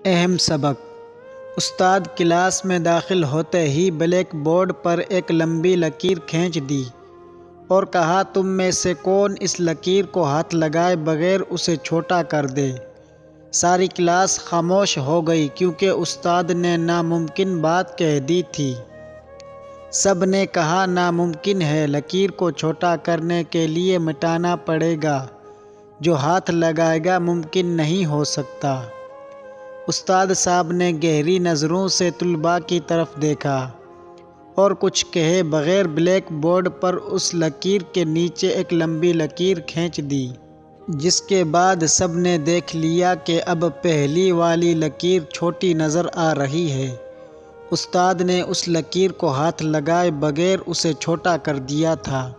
اہم سبق۔ استاد کلاس میں داخل ہوتے ہی بلیک بورڈ پر ایک لمبی لکیر کھینچ دی اور کہا، تم میں سے کون اس لکیر کو ہاتھ لگائے بغیر اسے چھوٹا کر دے؟ ساری کلاس خاموش ہو گئی کیونکہ استاد نے ناممکن بات کہہ دی تھی۔ سب نے کہا، ناممکن ہے، لکیر کو چھوٹا کرنے کے لیے مٹانا پڑے گا، جو ہاتھ لگائے گا ممکن نہیں ہو سکتا۔ استاد صاحب نے گہری نظروں سے طلباء کی طرف دیکھا اور کچھ کہے بغیر بلیک بورڈ پر اس لکیر کے نیچے ایک لمبی لکیر کھینچ دی، جس کے بعد سب نے دیکھ لیا کہ اب پہلی والی لکیر چھوٹی نظر آ رہی ہے۔ استاد نے اس لکیر کو ہاتھ لگائے بغیر اسے چھوٹا کر دیا تھا۔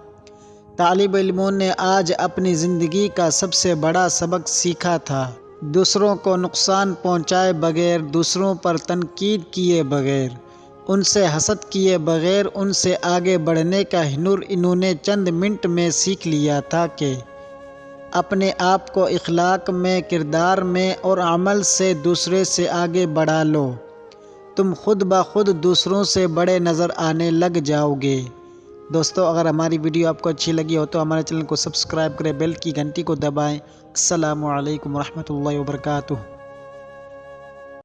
طالب علموں نے آج اپنی زندگی کا سب سے بڑا سبق سیکھا تھا۔ دوسروں کو نقصان پہنچائے بغیر، دوسروں پر تنقید کیے بغیر، ان سے حسد کیے بغیر ان سے آگے بڑھنے کا ہنر انہوں نے چند منٹ میں سیکھ لیا تھا کہ اپنے آپ کو اخلاق میں، کردار میں اور عمل سے دوسرے سے آگے بڑھا لو، تم خود بخود دوسروں سے بڑے نظر آنے لگ جاؤ گے۔ دوستو، اگر ہماری ویڈیو آپ کو اچھی لگی ہو تو ہمارے چینل کو سبسکرائب کریں، بیل کی گھنٹی کو دبائیں۔ السلام علیکم ورحمۃ اللہ وبرکاتہ۔